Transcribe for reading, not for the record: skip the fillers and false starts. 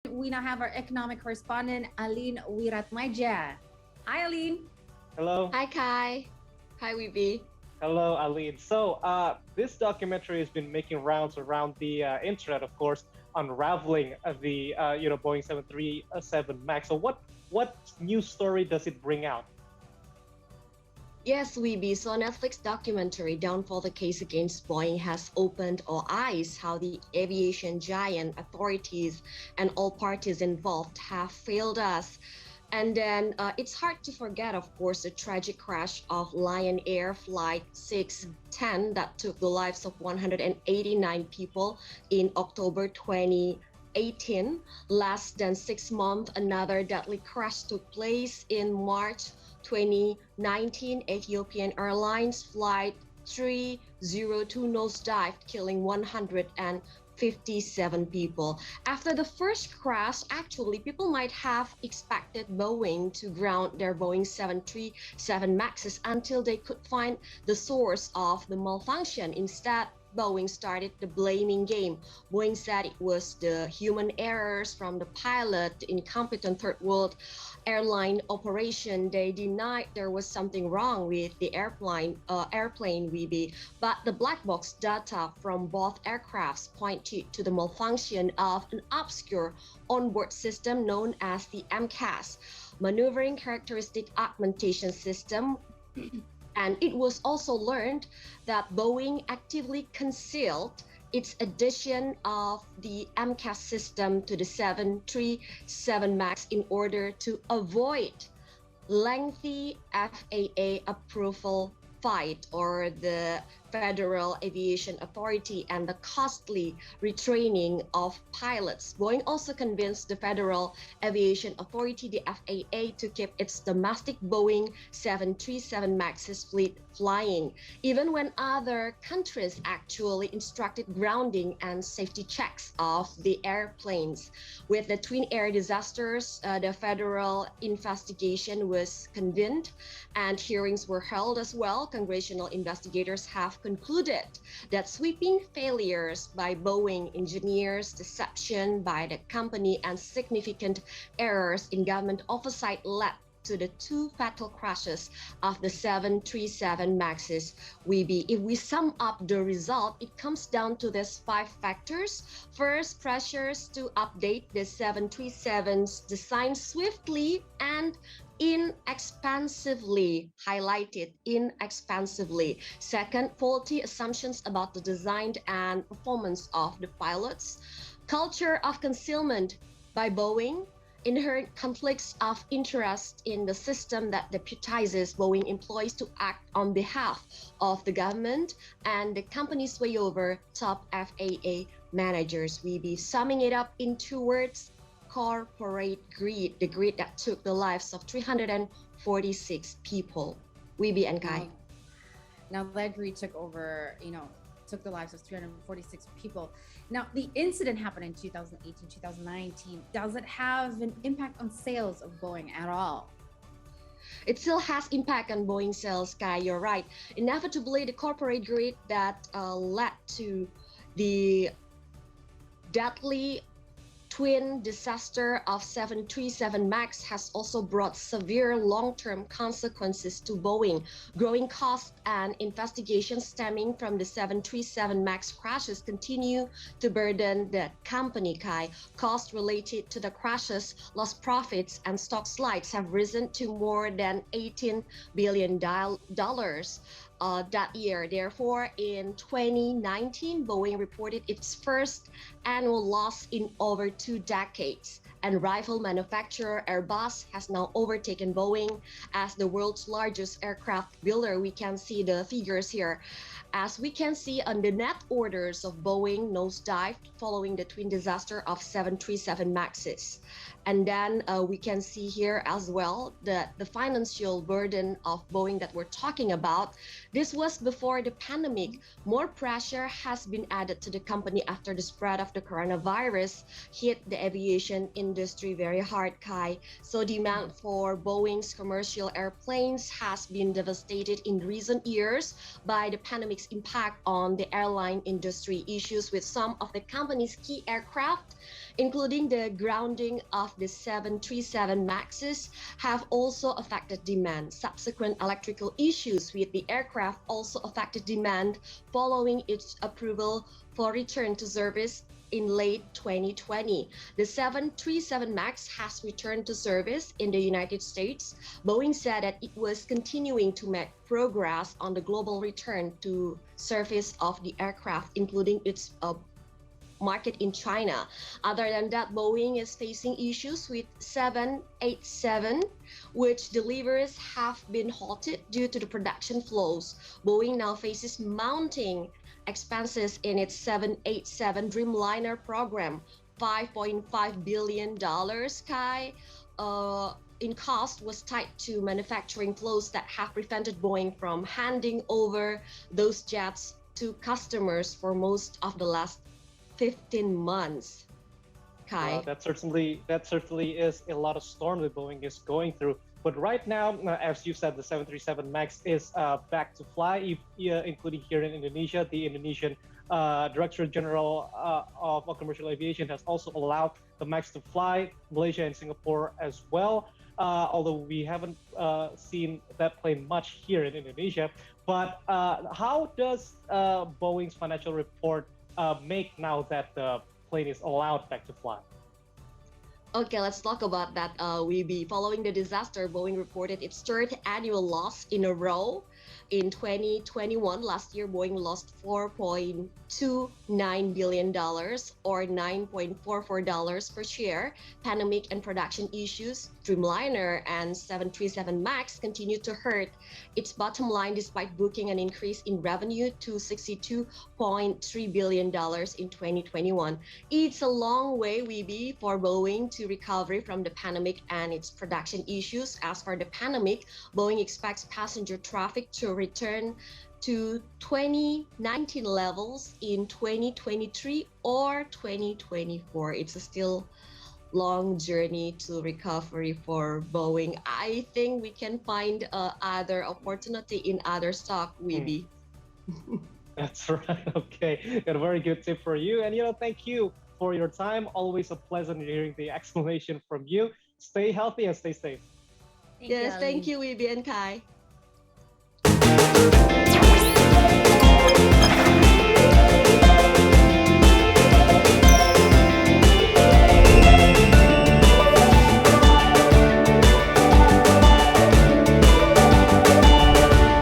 We now have our economic correspondent, Aline Wiratmaja. Hi, Aline. Hello. Hi Kai. Hi Weeby. Hello, Aline. This documentary has been making rounds around the internet, of course, unraveling the Boeing 737 Max. So, what new story does it bring out? Yes, Weeby. So Netflix documentary Downfall the Case Against Boeing has opened our eyes how the aviation giant, authorities, and all parties involved have failed us. And then it's hard to forget, of course, the tragic crash of Lion Air Flight 610 that took the lives of 189 people in October 2018. Less than 6 months, another deadly crash took place in March 2019. Ethiopian Airlines Flight 302 nosedived, killing 157 people. After the first crash, actually, people might have expected Boeing to ground their Boeing 737 Maxes until they could find the source of the malfunction. Instead, Boeing started the blaming game. Boeing said it was the human errors from the pilot, the incompetent third world airline operation. They denied there was something wrong with the airplane VB, but the black box data from both aircrafts pointed to the malfunction of an obscure onboard system known as the MCAS, Maneuvering Characteristic Augmentation System. And it was also learned that Boeing actively concealed its addition of the MCAS system to the 737 MAX in order to avoid lengthy FAA approval fight or the Federal Aviation Authority and the costly retraining of pilots. Boeing also convinced the Federal Aviation Authority, the FAA, to keep its domestic Boeing 737 MAX's fleet flying, even when other countries actually instructed grounding and safety checks of the airplanes. With the twin air disasters, the federal investigation was convened and hearings were held as well. Congressional investigators have concluded that sweeping failures by Boeing engineers, deception by the company, and significant errors in government oversight led to the two fatal crashes of the 737 Maxes. If we sum up the result, it comes down to these 5 factors. First, pressures to update the 737's design swiftly and inexpensively, highlighted inexpensively. Second, faulty assumptions about the design and performance of the pilots. Culture of concealment by Boeing. Inherent conflicts of interest in the system that deputizes Boeing employees to act on behalf of the government and the company's way over top FAA managers. We be summing it up in 2 words: corporate greed, the greed that took the lives of 346 people. Weeby and Kai. Now that greed took over, took the lives of 346 people. Now, the incident happened in 2018, 2019. Does it have an impact on sales of Boeing at all? It still has impact on Boeing sales, Kai. You're right. Inevitably, the corporate greed that led to the deadly twin disaster of 737 MAX has also brought severe long-term consequences to Boeing. Growing costs and investigations stemming from the 737 MAX crashes continue to burden the company, Kai. Costs related to the crashes, lost profits, and stock slides have risen to more than $18 billion that year. Therefore, in 2019, Boeing reported its first annual loss in over 2 decades. And rival manufacturer Airbus has now overtaken Boeing as the world's largest aircraft builder. We can see the figures here. As we can see on the net orders of Boeing nosedived following the twin disaster of 737 MAXes. And then we can see here as well that the financial burden of Boeing that we're talking about. This was before the pandemic. More pressure has been added to the company after the spread of the coronavirus hit the aviation industry industry very hard, Kai. So demand for Boeing's commercial airplanes has been devastated in recent years by the pandemic's impact on the airline industry. Issues with some of the company's key aircraft, including the grounding of the 737 MAXs, have also affected demand. Subsequent electrical issues with the aircraft also affected demand following its approval for return to service in late 2020. The 737 MAX has returned to service in the United States. Boeing said that it was continuing to make progress on the global return to service of the aircraft, including its market in China. Other than that, Boeing is facing issues with 787, which deliveries have been halted due to the production flows. Boeing now faces mounting expenses in its 787 Dreamliner program, $5.5 billion, Kai, in cost was tied to manufacturing flows that have prevented Boeing from handing over those jets to customers for most of the last 15 months. Kai. Well, that certainly is a lot of storm that Boeing is going through. But right now, as you said, the 737 MAX is back to fly, including here in Indonesia. The Indonesian Director General of Commercial Aviation has also allowed the MAX to fly, Malaysia and Singapore as well. Although we haven't seen that plane much here in Indonesia. But how does Boeing's financial report make now that the plane is allowed back to fly? Okay, let's talk about that. We be following the disaster, Boeing reported its third annual loss in a row. In 2021, last year, Boeing lost $4.29 billion or $9.44 per share. Pandemic and production issues, Dreamliner and 737 MAX continued to hurt its bottom line despite booking an increase in revenue to $62.3 billion in 2021. It's a long way, Weeby, for Boeing to recover from the pandemic and its production issues. As for the pandemic, Boeing expects passenger traffic to return to 2019 levels in 2023 or 2024. It's a still long journey to recovery for Boeing. I think we can find other opportunity in other stock, Weeby. That's right. Okay, got a very good tip for you. And thank you for your time. Always a pleasure hearing the explanation from you. Stay healthy and stay safe. Yes, thank you, Weeby and Kai.